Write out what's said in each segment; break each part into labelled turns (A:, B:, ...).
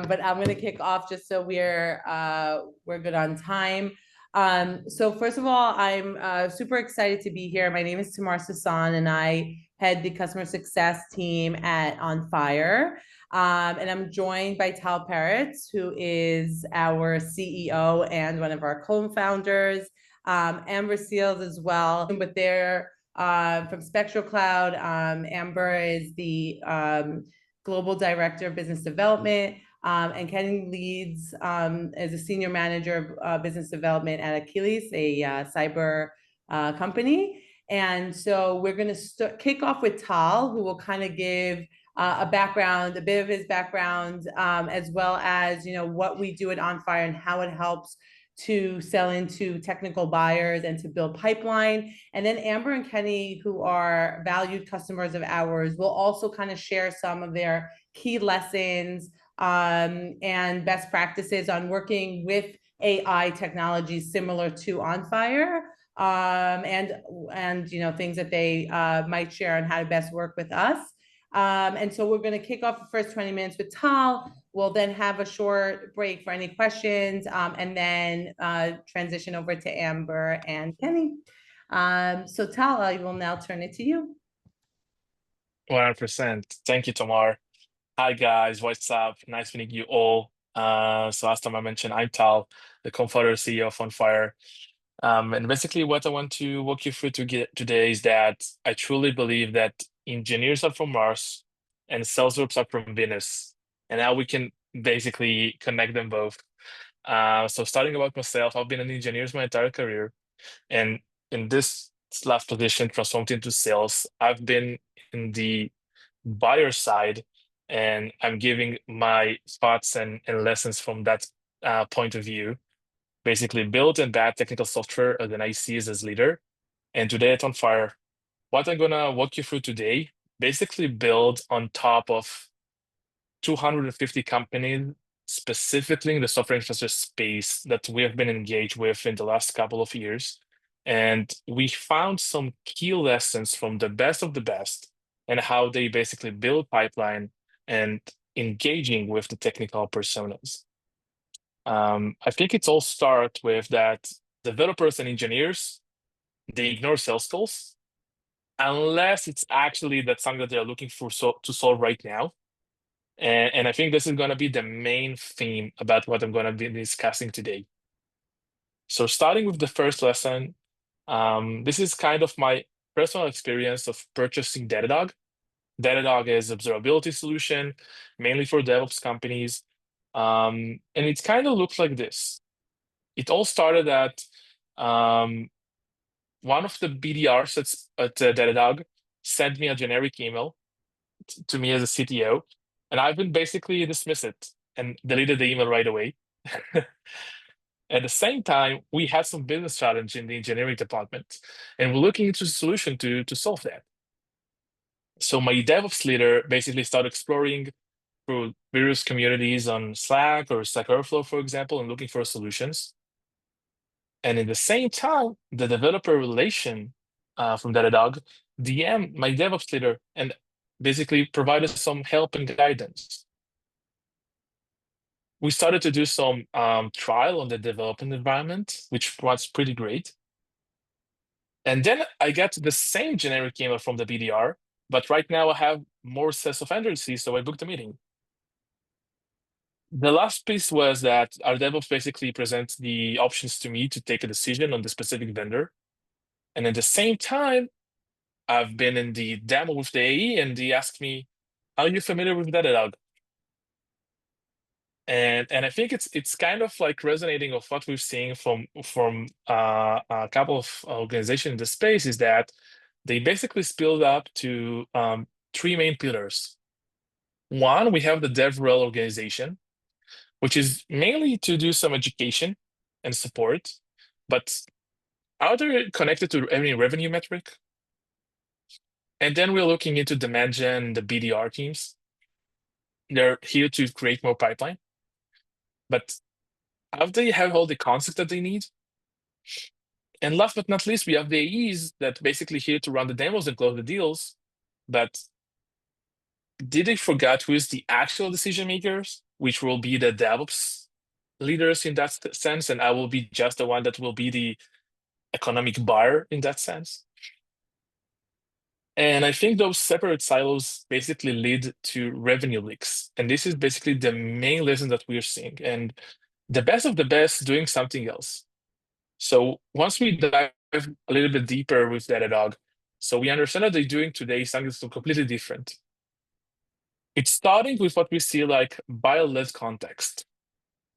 A: but I'm going to kick off just so we're good on time. So first of all, I'm super excited to be here. My name is Tamar Sassan, and I head the customer success team at Onfire. And I'm joined by Tal Peretz, who is our CEO and one of our co-founders, Amber Seals as well. But they're from Spectral Cloud. Amber is the Global Director of Business Development. And Kenny leads as a senior manager of business development at Achilles, a cyber company. And so we're going to kick off with Tal, who will kind of give a bit of his background, as well as what we do at Onfire and how it helps to sell into technical buyers and to build pipeline. And then Amber and Kenny, who are valued customers of ours, will also kind of share some of their key lessons and best practices on working with AI technologies similar to Onfire, and things that they might share on how to best work with us. And so we're going to kick off the first 20 minutes with Tal. We'll then have a short break for any questions, and then transition over to Amber and Kenny. So Tal, I will now turn it to you.
B: 100%. Thank you, Tamar. Hi, guys. What's up? Nice meeting you all. So as Tamar mentioned, I'm Tal, the co-founder CEO of Onfire. And basically what I want to walk you through today is that I truly believe that engineers are from Mars and sales reps are from Venus, and how we can basically connect them both. So starting about myself, I've been an engineer my entire career, and in this last position, transformed into sales, I've been in the buyer side, and I'm giving my thoughts and lessons from that point of view. Basically, build and bad technical software as an ICs as leader. And today at Onfire, what I'm gonna walk you through today, basically build on top of 250 companies, specifically in the software infrastructure space that we have been engaged with in the last couple of years. And we found some key lessons from the best of the best and how they basically build pipeline and engaging with the technical personas. I think it's all start with that developers and engineers, they ignore sales calls unless it's actually that something that they're looking for to solve right now. And I think this is going to be the main theme about what I'm going to be discussing today. So starting with the first lesson, this is kind of my personal experience of purchasing Datadog. Datadog is an observability solution, mainly for DevOps companies. And it kind of looks like this. It all started at one of the BDRs at Datadog sent me a generic email to me as a CTO, and I've been basically dismissed it and deleted the email right away. At the same time, we had some business challenge in the engineering department, and we're looking into a solution to solve that. So my DevOps leader basically started exploring through various communities on Slack or Stack Overflow, for example, and looking for solutions. And at the same time, the developer relation from Datadog DM my DevOps leader and basically provided some help and guidance. We started to do some trial on the development environment, which was pretty great. And then I got the same generic email from the BDR, but right now I have more sense of urgency, so I booked a meeting. The last piece was that our DevOps basically presents the options to me to take a decision on the specific vendor. And at the same time, I've been in the demo with the AE, and they asked me, "Are you familiar with Datadog?" And I think it's kind of like resonating of what we've seen from a couple of organizations in the space is that they basically spilled up to three main pillars. One, we have the DevRel organization, which is mainly to do some education and support, but are they connected to any revenue metric? And then we're looking into demand gen, the BDR teams. They're here to create more pipeline. But have they have all the concepts that they need? And last but not least, we have the AEs that basically here to run the demos and close the deals. But did they forget who is the actual decision makers? which will be the DevOps leaders in that sense, and I will be just the one that will be the economic buyer in that sense. And I think those separate silos basically lead to revenue leaks. And this is basically the main lesson that we're seeing. And the best of the best doing something else. So once we dive a little bit deeper with Datadog, so we understand that they're doing today something so completely different. It's starting with what we see like buyer-led context.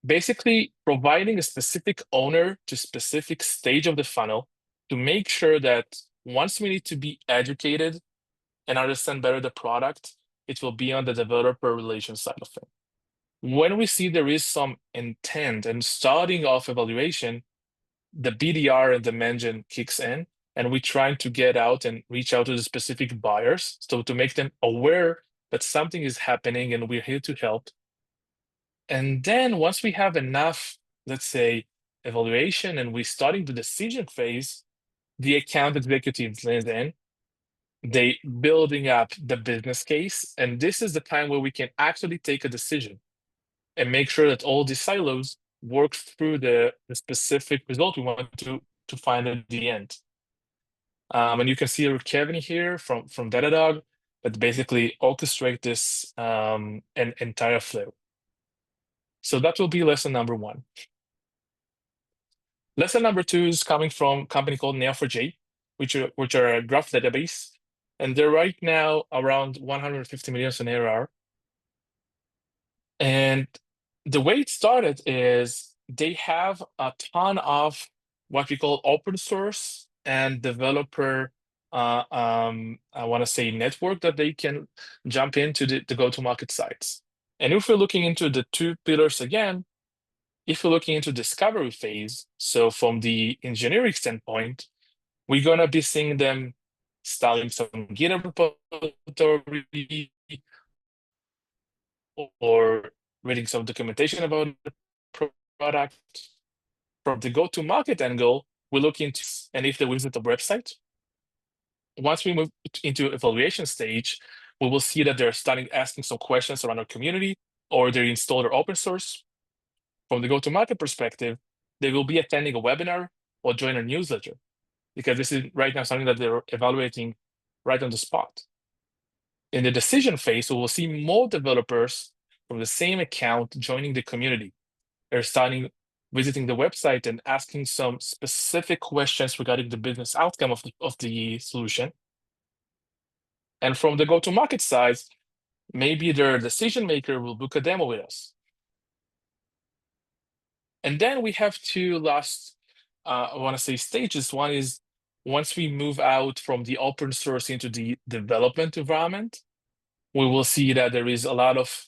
B: Basically providing a specific owner to specific stage of the funnel to make sure that once we need to be educated and understand better the product, it will be on the developer relations side of it. When we see there is some intent and starting off evaluation, the BDR and the engine kicks in, and we're trying to get out and reach out to the specific buyers. So to make them aware that something is happening and we're here to help. And then once we have enough, let's say, evaluation and we're starting the decision phase, the account executives land in, they building up the business case. And this is the time where we can actually take a decision and make sure that all these silos work through the specific result we want to find at the end. And you can see Kevin here from Datadog that basically orchestrate this an entire flow. So that will be lesson number 1. Lesson number 2 is coming from a company called Neo4j, which are a graph database. And they're right now around 150 million in ARR. And the way it started is they have a ton of what we call open source and developer, I want to say network that they can jump into the go-to-market sites. And if we're looking into the 2 pillars again, if we're looking into discovery phase, so from the engineering standpoint, we're going to be seeing them starting some GitHub repository or reading some documentation about the product. From the go-to-market angle, we're looking into, and if they visit the website, once we move into evaluation stage, we will see that they're starting asking some questions around our community, or they install their open source. From the go-to-market perspective, they will be attending a webinar or join a newsletter, because this is right now something that they're evaluating right on the spot. In the decision phase, we will see more developers from the same account joining the community. They're starting visiting the website and asking some specific questions regarding the business outcome of the solution. And from the go-to-market side, maybe their decision maker will book a demo with us. And then we have 2 last, I want to say, stages. One is once we move out from the open source into the development environment, we will see that there is a lot of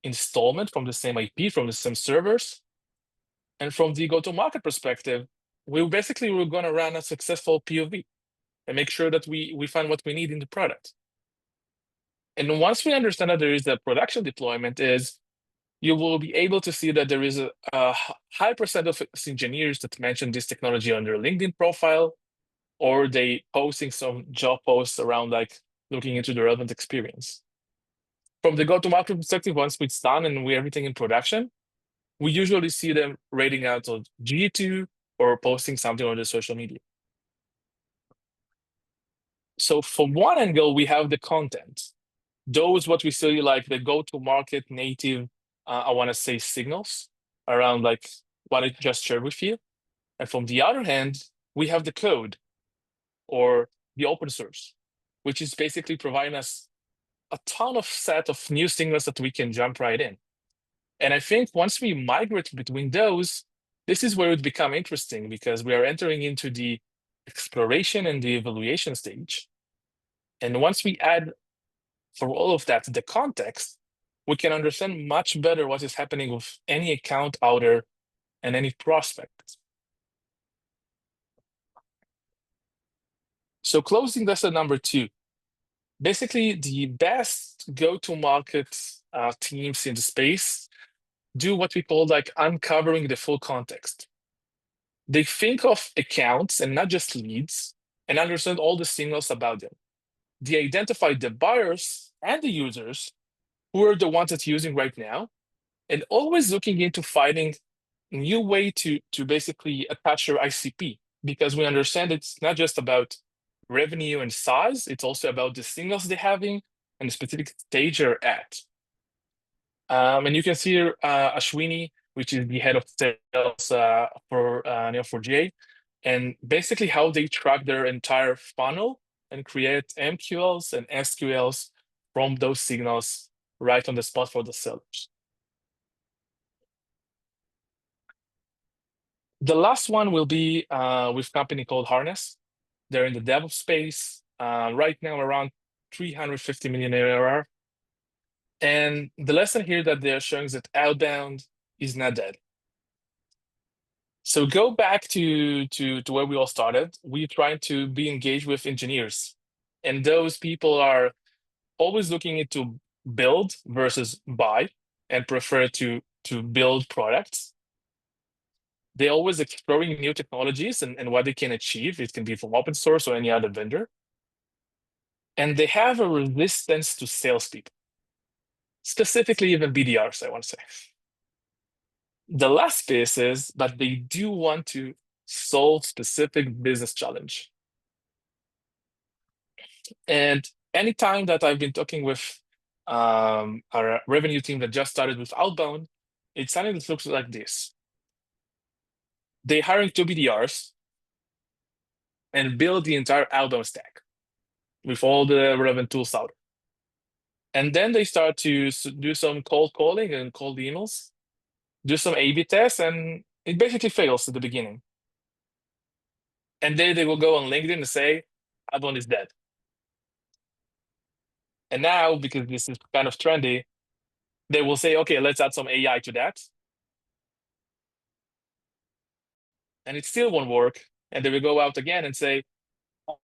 B: installment from the same IP, from the same servers. And from the go-to-market perspective, we're going to run a successful POV and make sure that we find what we need in the product. And once we understand that there is a production deployment, you will be able to see that there is a high percent of engineers that mention this technology on their LinkedIn profile, or they posting some job posts around like looking into the relevant experience. From the go-to-market perspective, once it's done and we everything in production, we usually see them rating out on G2 or posting something on the social media. So from one angle, we have the content. Those what we see like the go-to-market native, I want to say signals around like what I just shared with you. And from the other hand, we have the code or the open source, which is basically providing us a ton of set of new signals that we can jump right in. And I think once we migrate between those, this is where it becomes interesting, because we are entering into the exploration and the evaluation stage. And once we add for all of that the context, we can understand much better what is happening with any account out there and any prospect. So closing lesson number 2. Basically, the best go-to-market teams in the space do what we call like uncovering the full context. They think of accounts and not just leads and understand all the signals about them. They identify the buyers and the users who are the ones that's using right now, and always looking into finding a new way to basically attach your ICP, because we understand it's not just about revenue and size, it's also about the signals they're having and the specific stage they're at. And you can see here Ashwini, which is the head of sales for Neo4j, and basically how they track their entire funnel and create MQLs and SQLs from those signals right on the spot for the sellers. The last one will be with a company called Harness. They're in the DevOps space, right now around 350 million ARR. And the lesson here that they're showing is that Outbound is not dead. So go back to where we all started. We're trying to be engaged with engineers. And those people are always looking into build versus buy and prefer to build products. They're always exploring new technologies and what they can achieve. It can be from open source or any other vendor. And they have a resistance to salespeople, specifically even BDRs, I want to say. The last piece is, but they do want to solve specific business challenge. And anytime that I've been talking with our revenue team that just started with Outbound, it's something that looks like this. They're hiring 2 BDRs and build the entire Outbound stack with all the relevant tools out. And then they start to do some cold calling and cold emails, do some A/B tests, and it basically fails at the beginning. And then they will go on LinkedIn and say, Outbound is dead. And now, because this is kind of trendy, they will say, okay, let's add some AI to that. And it still won't work. And they will go out again and say,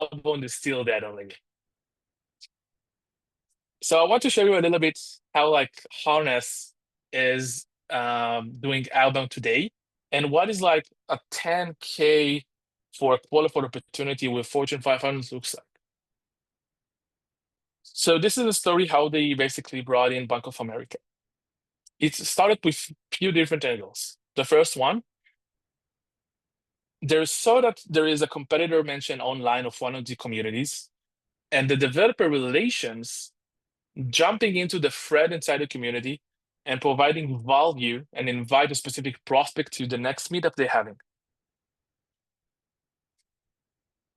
B: Outbound is still dead on LinkedIn. So I want to show you a little bit how like Harness is doing Outbound today, and what is like a 10K for a qualified opportunity with Fortune 500 looks like. So this is a story how they basically brought in Bank of America. It started with a few different angles. The first one, they saw that there is a competitor mentioned online of one of the communities, and the developer relations jumping into the thread inside the community and providing value and invite a specific prospect to the next meetup they're having.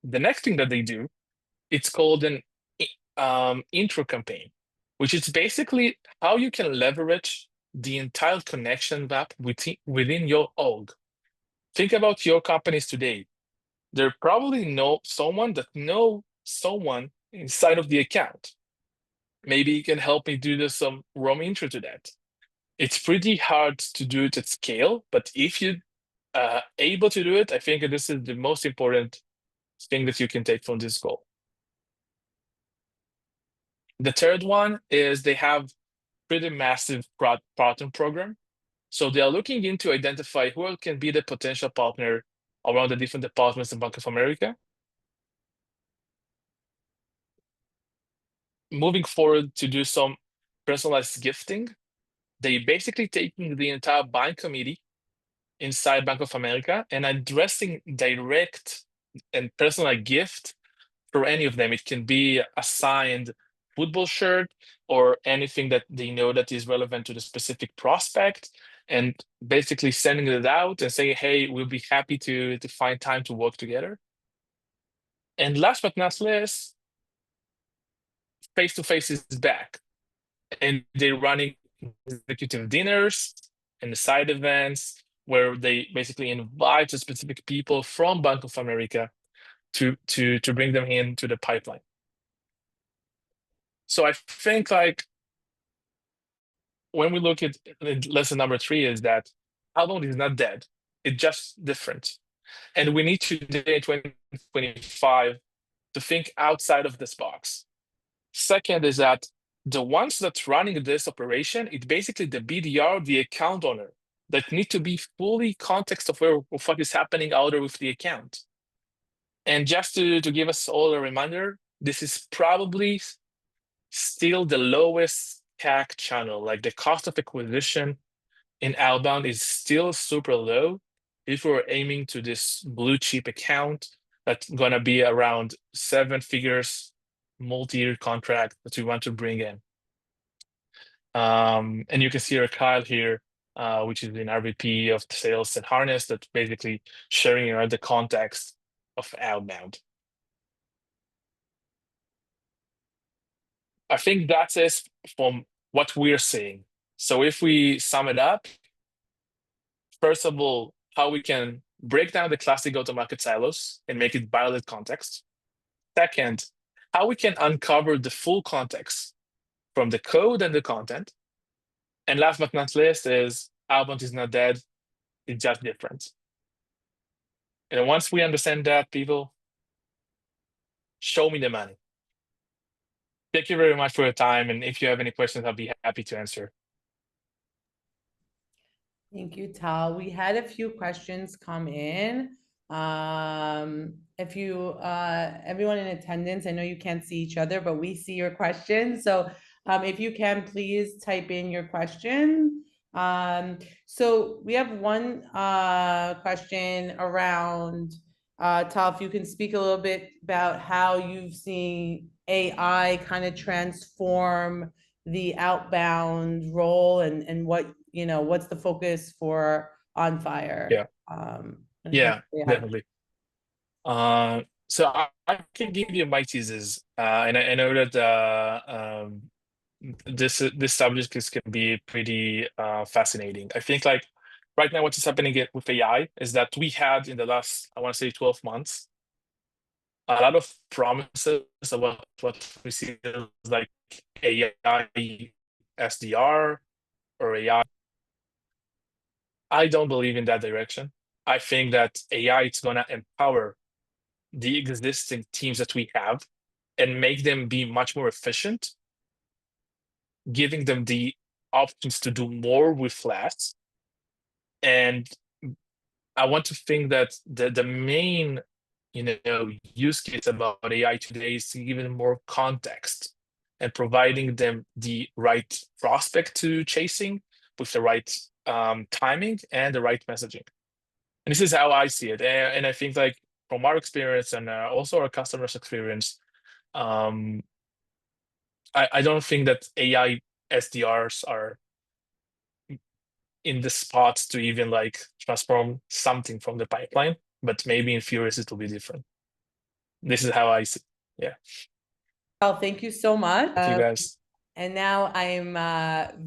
B: The next thing that they do, it's called an intro campaign, which is basically how you can leverage the entire connection map within your org. Think about your companies today. There probably know someone that know someone inside of the account. Maybe you can help me do some warm intro to that. It's pretty hard to do it at scale, but if you're able to do it, I think this is the most important thing that you can take from this goal. The third one is they have pretty massive partner program. So they are looking into identify who can be the potential partner around the different departments in Bank of America. Moving forward to do some personalized gifting, they basically taking the entire buying committee inside Bank of America and addressing direct and personalized gift for any of them. It can be a signed football shirt or anything that they know that is relevant to the specific prospect, and basically sending it out and saying, hey, we'll be happy to find time to work together. And last but not least, face-to-face is back. And they're running executive dinners and side events where they basically invite specific people from Bank of America to bring them into the pipeline. So I think like when we look at lesson number 3 is that Outbound is not dead. It's just different. And we need today in 2025 to think outside of this box. Second is that the ones that's running this operation, it's basically the BDR, the account owner, that need to be fully context of what is happening out there with the account. And just to give us all a reminder, this is probably still the lowest CAC channel, like the cost of acquisition in outbound is still super low if we're aiming to this blue chip account that's gonna be around 7 figures multi-year contract that we want to bring in. And you can see our Kyle here, which is an RVP of sales and harness, that's basically sharing the context of outbound. I think that's it from what we're seeing. So if we sum it up, first of all, how we can break down the classic go-to-market silos and make it violate context. Second, how we can uncover the full context from the code and the content. And last but not least is outbound is not dead, it's just different. And once we understand that, people, show me the money. Thank you very much for your time. And if you have any questions, I'll be happy to answer.
A: Thank you, Tal. We had a few questions come in. If you, everyone in attendance, I know you can't see each other, but we see your questions. So if you can, please type in your question. So we have one question around, Tal, if you can speak a little bit about how you've seen AI kind of transform the outbound role and what, you know, what's the focus for Onfire?
B: Yeah.
A: when it comes
B: Yeah,
A: to AI?
B: definitely. So I can give you my thesis, and I know that this subject can be pretty fascinating. I think like right now what is happening with AI is that we had in the last, I want to say 12 months, a lot of promises about what we see as like AI SDR or AI. I don't believe in that direction. I think that AI is gonna empower the existing teams that we have and make them be much more efficient, giving them the options to do more with less. And I want to think that the main use case about AI today is to give them more context and providing them the right prospect to chasing with the right timing and the right messaging. And this is how I see it. And I think like from our experience and also our customers' experience, I don't think that AI SDRs are in the spots to even like transform something from the pipeline, but maybe in Furious it will be different. This is how I see. Yeah.
A: Well, thank you so much.
B: Thank you guys.
A: And now I'm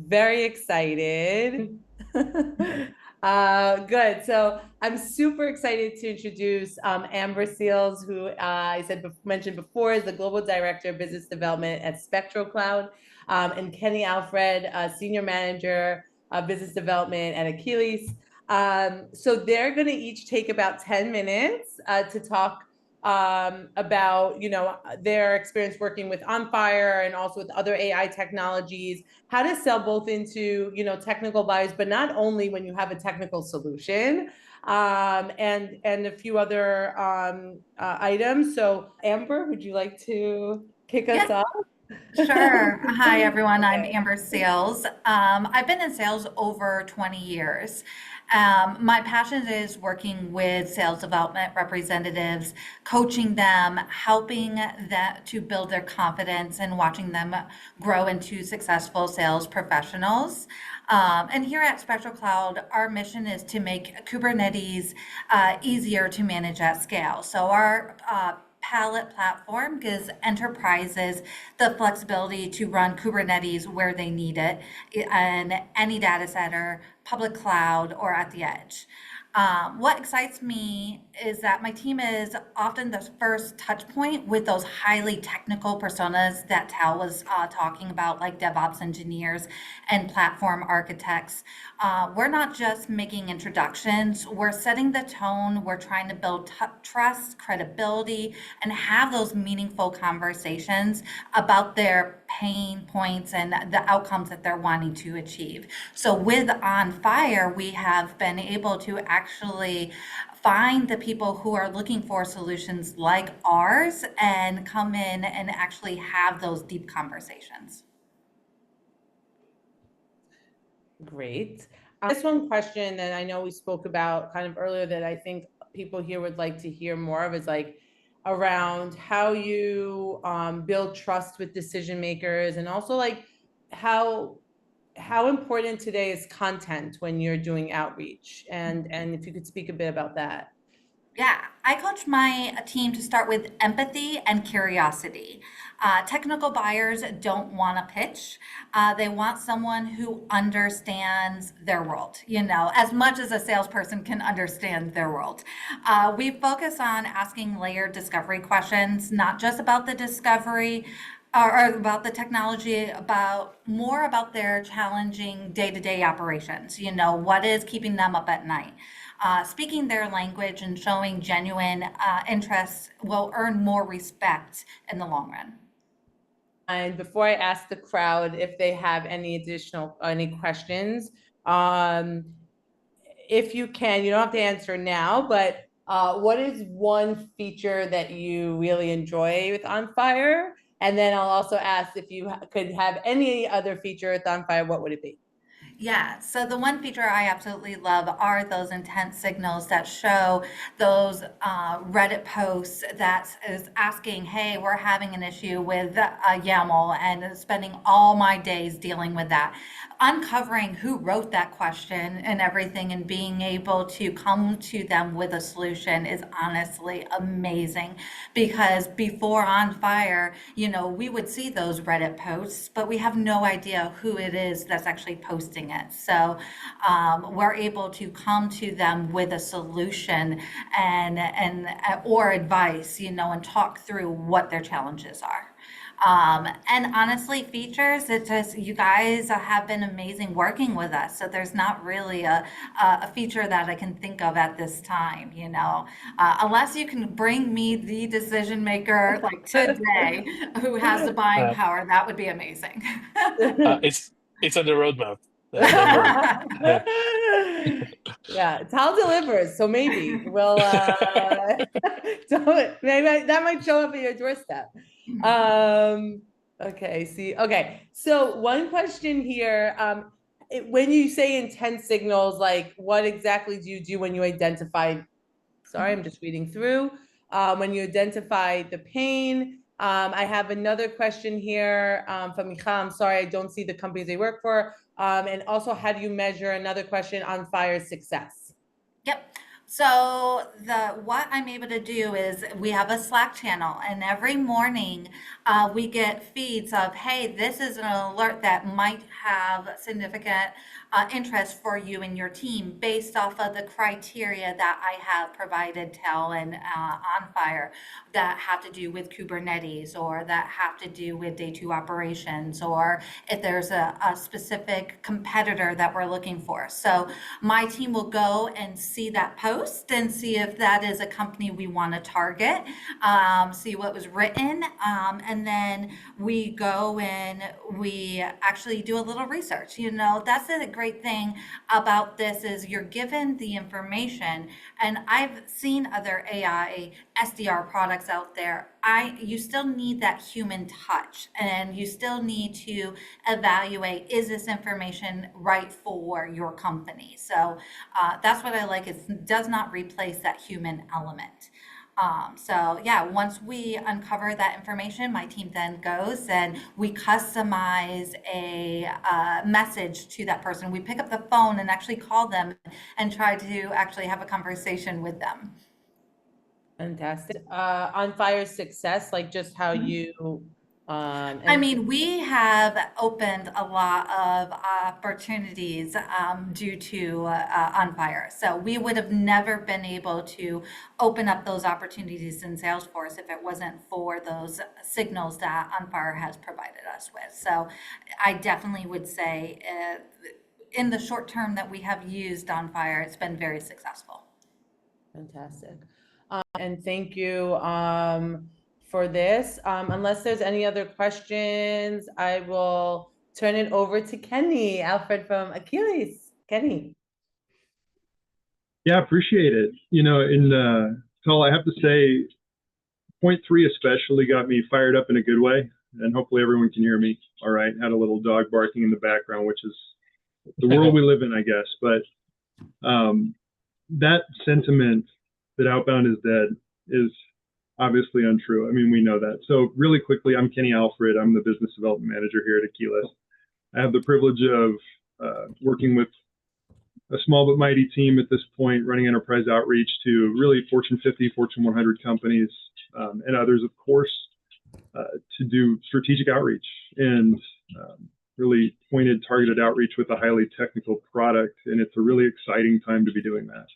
A: very excited. Good. So I'm super excited to introduce Amber Seals, who I mentioned before is the Global Director of Business Development at Spectral Cloud, and Kenny Alfred, Senior Manager of Business Development at Achilles. So they're going to each take about 10 minutes to talk about their experience working with Onfire and also with other AI technologies, how to sell both into technical buyers, but not only when you have a technical solution, and a few other items. So Amber, would you like to kick us off?
C: Sure. Hi, everyone. I'm Amber Sales. I've been in sales over 20 years. My passion is working with sales development representatives, coaching them, helping them to build their confidence and watching them grow into successful sales professionals. And here at Spectral Cloud, our mission is to make Kubernetes easier to manage at scale. So our Palette platform gives enterprises the flexibility to run Kubernetes where they need it in any data center, public cloud, or at the edge. What excites me is that my team is often the first touch point with those highly technical personas that Tal was talking about, like DevOps engineers and platform architects. We're not just making introductions, we're setting the tone, we're trying to build trust, credibility, and have those meaningful conversations about their pain points and the outcomes that they're wanting to achieve. So with Onfire, we have been able to actually find the people who are looking for solutions like ours and come in and actually have those deep conversations.
A: Great. This one question that I know we spoke about kind of earlier that I think people here would like to hear more of is like around how you build trust with decision makers, and also like how important today is content when you're doing outreach, and if you could speak a bit about that.
C: Yeah, I coach my team to start with empathy and curiosity. Technical buyers don't want to pitch. They want someone who understands their world, as much as a salesperson can understand their world. We focus on asking layered discovery questions, not just about the discovery or about the technology, more about their challenging day-to-day operations. What is keeping them up at night? Speaking their language and showing genuine interest will earn more respect in the long run.
A: And before I ask the crowd if they have any questions, if you can, you don't have to answer now, but what is one feature that you really enjoy with Onfire? And then I'll also ask if you could have any other feature with Onfire, what would it be?
C: Yeah, so the one feature I absolutely love are those intent signals that show those Reddit posts that is asking, hey, we're having an issue with a YAML, and spending all my days dealing with that. Uncovering who wrote that question and everything and being able to come to them with a solution is honestly amazing, because before Onfire, we would see those Reddit posts, but we have no idea who it is that's actually posting it. So we're able to come to them with a solution and or advice, and talk through what their challenges are. And honestly, features, it just, you guys have been amazing working with us. So there's not really a feature that I can think of at this time, unless you can bring me the decision maker like today who has the buying power, that would be amazing.
B: It's on the roadmap. Don't worry.
A: Yeah, Tal delivers, so maybe we'll maybe that might show up at your doorstep. Okay, so one question here, when you say intent signals, like what exactly do you do when you identify, sorry, I'm just reading through, when you identify the pain? I have another question here from Micha. I'm sorry, I don't see the companies they work for. And also, how do you measure, another question, Onfire's success?
C: Yep. So what I'm able to do is we have a Slack channel, and every morning we get feeds of, hey, this is an alert that might have significant interest for you and your team based off of the criteria that I have provided Tel and Onfire, that have to do with Kubernetes, or that have to do with day 2 operations, or if there's a specific competitor that we're looking for. So my team will go and see that post and see if that is a company we want to target, see what was written, and then we go and we actually do a little research. That's a great thing about this, is you're given the information, and I've seen other AI SDR products out there. You still need that human touch, and you still need to evaluate, is this information right for your company? So that's what I like. It does not replace that human element. So yeah, once we uncover that information, my team then goes and we customize a message to that person. We pick up the phone and actually call them and try to actually have a conversation with them.
A: Fantastic. Onfire's success, like just how you
C: I mean, we have opened a lot of opportunities due to Onfire. So we would have never been able to open up those opportunities in Salesforce if it wasn't for those signals that Onfire has provided us with. So I definitely would say in the short term that we have used Onfire, it's been very successful.
A: Fantastic. And thank you for this. Unless there's any other questions, I will turn it over to Kenny, Alfred from Achilles. Kenny.
D: Yeah, appreciate it. Phil, I have to say, point 3 especially got me fired up in a good way, and hopefully everyone can hear me all right. Had a little dog barking in the background, which is the world we live in, I guess. But that sentiment that Outbound is dead is obviously untrue. I mean, we know that. So really quickly, I'm Kenny Alfred. I'm the business development manager here at Aquila. I have the privilege of working with a small but mighty team at this point, running enterprise outreach to really Fortune 50, Fortune 100 companies, and others, of course, to do strategic outreach and really pointed, targeted outreach with a highly technical product. And it's a really exciting time to be doing that.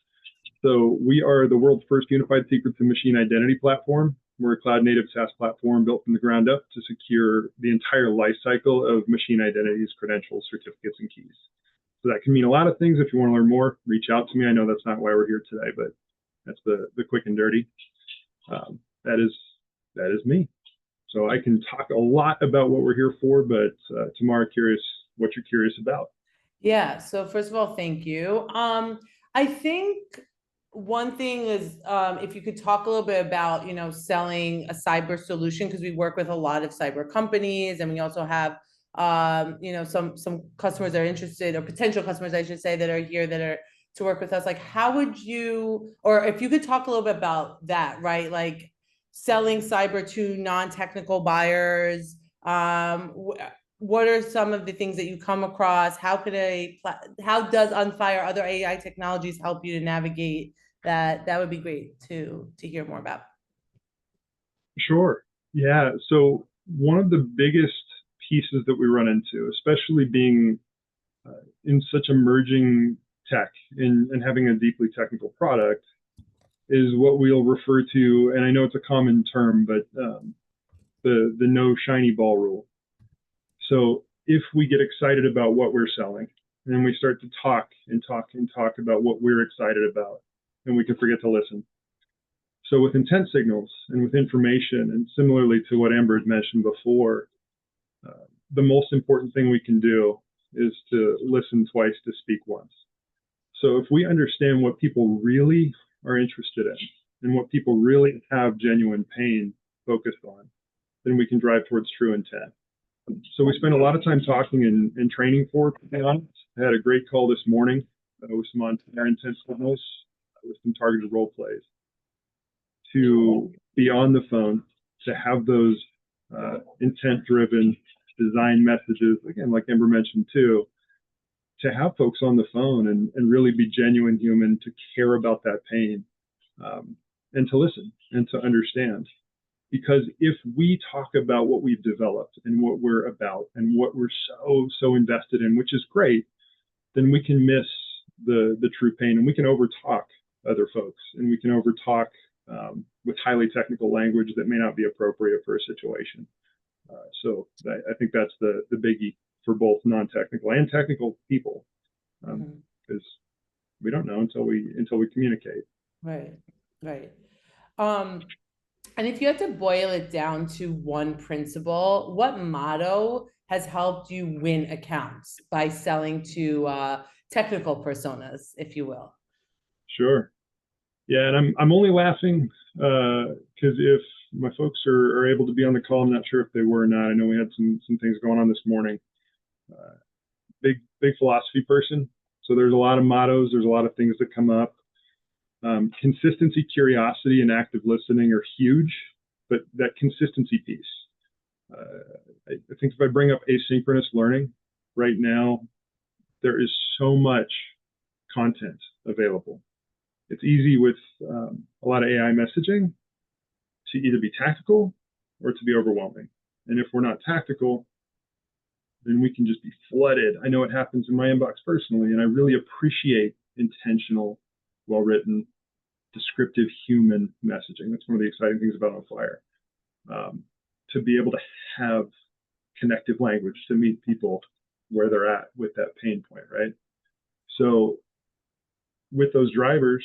D: So we are the world's first unified secrets and machine identity platform. We're a cloud-native SaaS platform built from the ground up to secure the entire life cycle of machine identities, credentials, certificates, and keys. So that can mean a lot of things. If you want to learn more, reach out to me. I know that's not why we're here today, but that's the quick and dirty. That is me. So I can talk a lot about what we're here for, but Tamara, curious what you're curious about.
A: Yeah. So first of all, thank you. I think one thing is if you could talk a little bit about, selling a cyber solution, because we work with a lot of cyber companies, and we also have, some customers that are interested, or potential customers, I should say, that are here that are to work with us. Like, how would you, or if you could talk a little bit about that, right? Like selling cyber to non-technical buyers. What are some of the things that you come across? How does Onfire, other AI technologies help you to navigate that? That would be great to hear more about.
D: Sure. Yeah. So one of the biggest pieces that we run into, especially being in such emerging tech and having a deeply technical product, is what we'll refer to, and I know it's a common term, but the no shiny ball rule. So if we get excited about what we're selling, and then we start to talk about what we're excited about, and we can forget to listen. So with intent signals and with information, and similarly to what Amber had mentioned before, the most important thing we can do is to listen twice to speak once. So if we understand what people really are interested in and what people really have genuine pain focused on, then we can drive towards true intent. So we spend a lot of time talking and training for, to be honest. I had a great call this morning with some Onfire intent signals, with some targeted role plays, to be on the phone, to have those intent-driven design messages, again, like Amber mentioned too, to have folks on the phone and really be genuine human, to care about that pain, and to listen and to understand. Because if we talk about what we've developed and what we're about and what we're so invested in, which is great, then we can miss the true pain, and we can overtalk other folks, and we can overtalk with highly technical language that may not be appropriate for a situation. So I think that's the biggie for both non-technical and technical people, because we don't know until we communicate.
A: Right. And if you had to boil it down to one principle, what motto has helped you win accounts by selling to technical personas, if you will?
D: Sure. Yeah, and I'm only laughing because if my folks are able to be on the call, I'm not sure if they were or not. I know we had some things going on this morning. Big philosophy person. So there's a lot of mottos. There's a lot of things that come up. Consistency, curiosity, and active listening are huge, but that consistency piece. I think if I bring up asynchronous learning, right now, there is so much content available. It's easy with a lot of AI messaging to either be tactical or to be overwhelming. And if we're not tactical, then we can just be flooded. I know it happens in my inbox personally, and I really appreciate intentional, well-written, descriptive human messaging. That's one of the exciting things about Onfire. To be able to have connective language to meet people where they're at with that pain point, right? So with those drivers,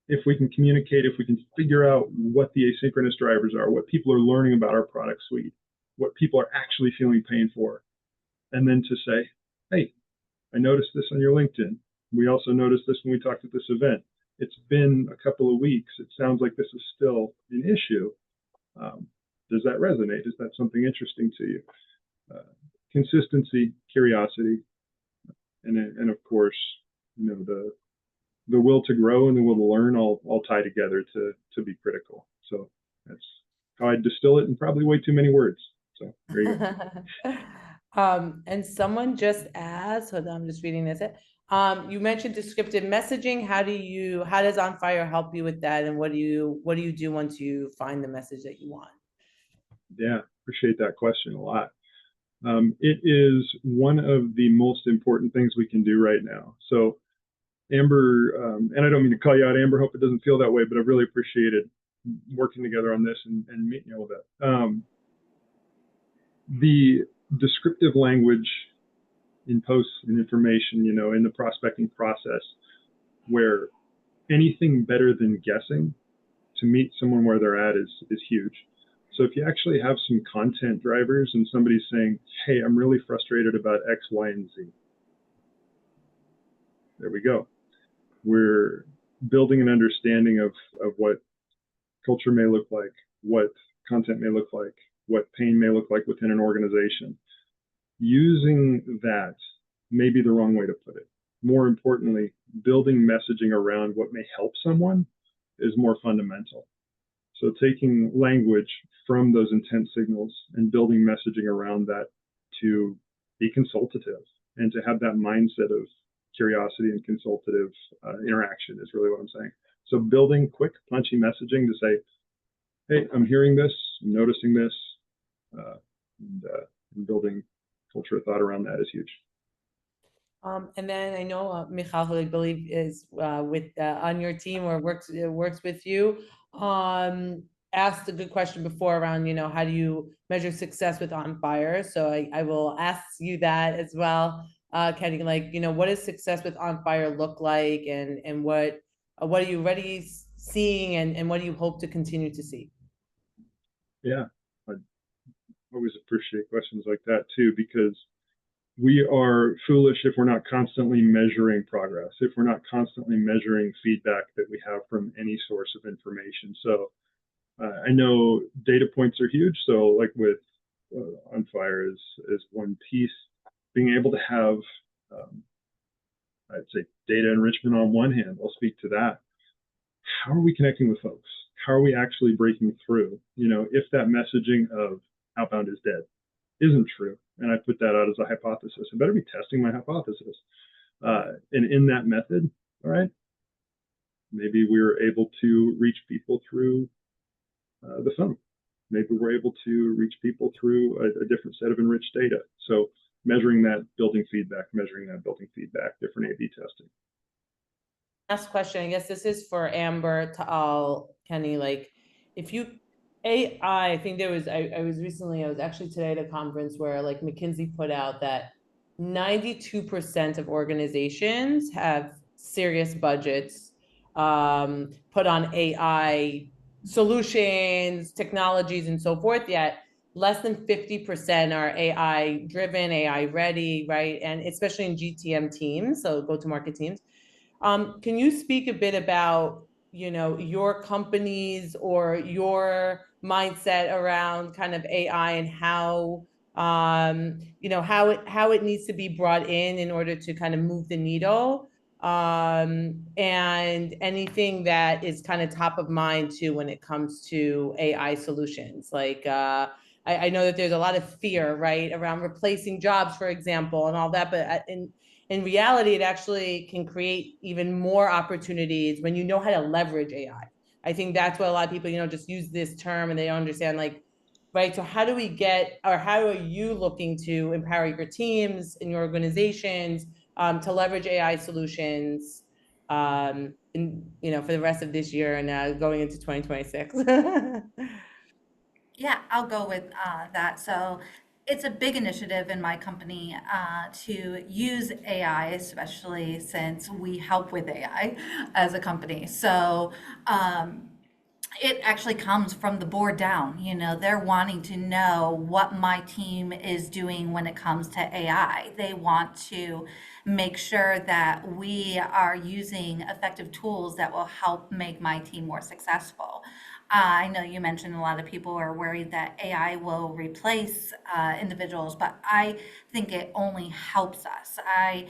D: if we can communicate, if we can figure out what the asynchronous drivers are, what people are learning about our product suite, what people are actually feeling pain for, and then to say, hey, I noticed this on your LinkedIn. We also noticed this when we talked at this event. It's been a couple of weeks. It sounds like this is still an issue. Does that resonate? Is that something interesting to you? consistency, curiosity, and of course, the will to grow and the will to learn all tie together to be critical. So that's how I distill it in probably way too many words. So there you go.
A: And someone just asked, hold on, I'm just reading this. You mentioned descriptive messaging. How does Onfire help you with that? And what do you do once you find the message that you want?
D: Yeah, appreciate that question a lot. It is one of the most important things we can do right now. So Amber, and I don't mean to call you out, Amber, hope it doesn't feel that way, but I've really appreciated working together on this and meeting you a little bit. The descriptive language in posts and information, in the prospecting process, where anything better than guessing to meet someone where they're at is huge. So if you actually have some content drivers and somebody's saying, hey, I'm really frustrated about X, Y, and Z. There we go. We're building an understanding of what culture may look like, what content may look like, what pain may look like within an organization. Using that may be the wrong way to put it. More importantly, building messaging around what may help someone is more fundamental. So taking language from those intent signals and building messaging around that to be consultative and to have that mindset of curiosity and consultative interaction is really what I'm saying. So building quick, punchy messaging to say, hey, I'm hearing this, I'm noticing this, and building culture of thought around that is huge.
A: And then I know Michal, who I believe is with on your team or works with you, asked a good question before around, how do you measure success with Onfire? So I will ask you that as well, Kenny. What does success with Onfire look like, and what are you already seeing, and what do you hope to continue to see?
D: Yeah, I always appreciate questions like that too, because we are foolish if we're not constantly measuring progress, if we're not constantly measuring feedback that we have from any source of information. So I know data points are huge. So like with Onfire is one piece. Being able to have, I'd say, data enrichment on one hand, I'll speak to that. How are we connecting with folks? How are we actually breaking through? If that messaging of outbound is dead isn't true, and I put that out as a hypothesis, I better be testing my hypothesis. And in that method, all right, maybe we were able to reach people through the phone. Maybe we're able to reach people through a different set of enriched data. So measuring that, building feedback, different A/B testing.
A: Last question, I guess this is for Amber, Ta'al, Kenny. If you AI, I think there was, I was actually today at a conference where McKinsey put out that 92% of organizations have serious budgets put on AI solutions, technologies, and so forth, yet less than 50% are AI driven, AI ready, right? And especially in GTM teams, so go-to-market teams. Can you speak a bit about, your companies or your mindset around kind of AI and how, how it needs to be brought in order to kind of move the needle, and anything that is kind of top of mind too when it comes to AI solutions? I know that there's a lot of fear, right, around replacing jobs, for example, and all that, but in reality, it actually can create even more opportunities when you know how to leverage AI. I think that's what a lot of people, just use this term and they don't understand, right? So how do we get, or how are you looking to empower your teams and your organizations to leverage AI solutions, for the rest of this year and going into 2026?
C: Yeah, I'll go with that. So it's a big initiative in my company to use AI, especially since we help with AI as a company. So it actually comes from the board down. They're wanting to know what my team is doing when it comes to AI. They want to make sure that we are using effective tools that will help make my team more successful. I know you mentioned a lot of people are worried that AI will replace individuals, but I think it only helps us. I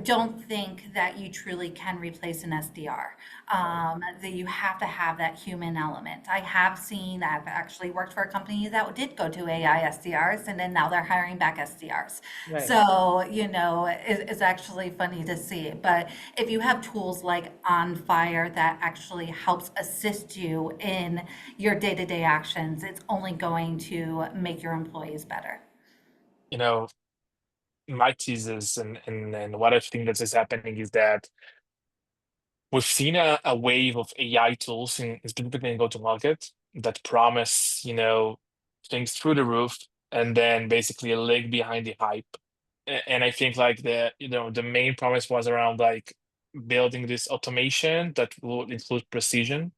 C: don't think that you truly can replace an SDR. That you have to have that human element. I have seen, I've actually worked for a company that did go to AI SDRs, and then now they're hiring back SDRs.
A: Right.
C: So, it's actually funny to see. But if you have tools like Onfire that actually helps assist you in your day-to-day actions, it's only going to make your employees better.
B: You know, my thesis and what I think that is happening is that we've seen a wave of AI tools specifically in go-to-market that promise, things through the roof and then basically a leg behind the hype. And I think like the main promise was around like building this automation that will include precision.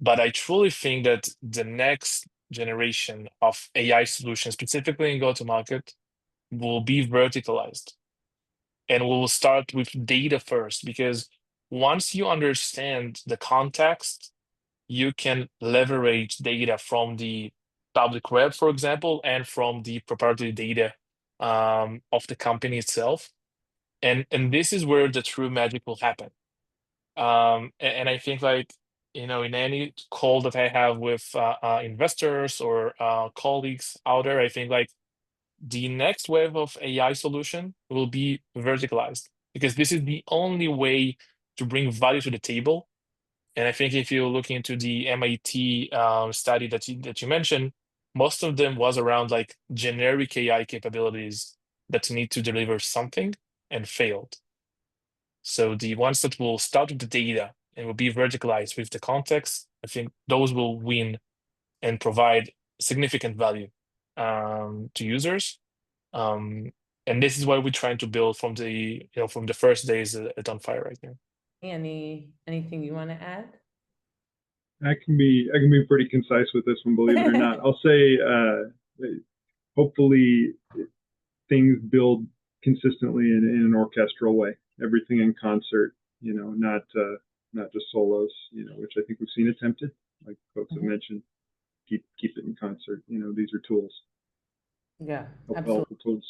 B: But I truly think that the next generation of AI solutions, specifically in go-to-market, will be verticalized. And we will start with data first, because once you understand the context, you can leverage data from the public web, for example, and from the proprietary data of the company itself. And this is where the true magic will happen. And I think like, in any call that I have with investors or colleagues out there, I think like the next wave of AI solution will be verticalized, because this is the only way to bring value to the table. And I think if you look into the MIT study that you mentioned, most of them was around like generic AI capabilities that need to deliver something and failed. So the ones that will start with the data and will be verticalized with the context, I think those will win and provide significant value to users. And this is what we're trying to build from the first days at Onfire right now.
A: Anything you want to add?
D: I can be pretty concise with this one, believe it or not. I'll say, hopefully, things build consistently in an orchestral way. Everything in concert, not just solos, which I think we've seen attempted, like folks have mentioned. Keep it in concert. These are tools.
A: Yeah,
D: Helpful tools.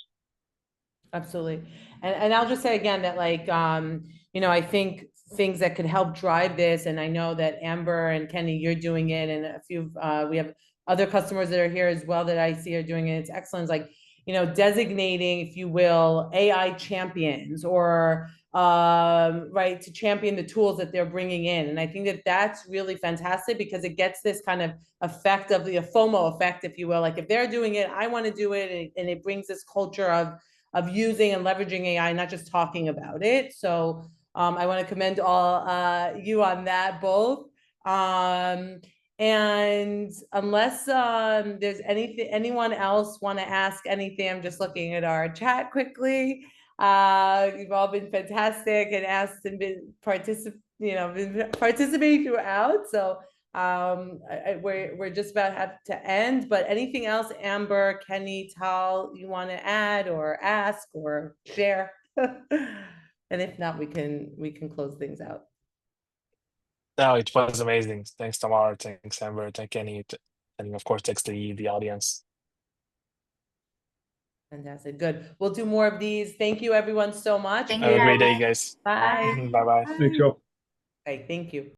A: Absolutely. And I'll just say again that like, I think things that could help drive this, and I know that Amber and Kenny, you're doing it, and a few, we have other customers that are here as well that I see are doing it. It's excellent. It's like, designating, if you will, AI champions or, right, to champion the tools that they're bringing in. And I think that that's really fantastic, because it gets this kind of effect of the FOMO effect, if you will. Like if they're doing it, I want to do it. And it brings this culture of using and leveraging AI, not just talking about it. So I want to commend all you on that, both. And unless there's anyone else want to ask anything, I'm just looking at our chat quickly. You've all been fantastic and asked and been participating throughout. So we're just about have to end, but anything else, Amber, Kenny, Tal, you want to add or ask or share? And if not, we can close things out.
B: No, it was amazing. Thanks, Tamar. Thanks, Amber. Thank Kenny. And of course, thanks to the audience.
A: Fantastic. Good. We'll do more of these. Thank you, everyone, so much.
C: Thank
B: Have
C: you.
B: a great day, guys.
A: Bye.
B: Bye-bye.
D: Thanks, y'all.
A: Okay, thank you.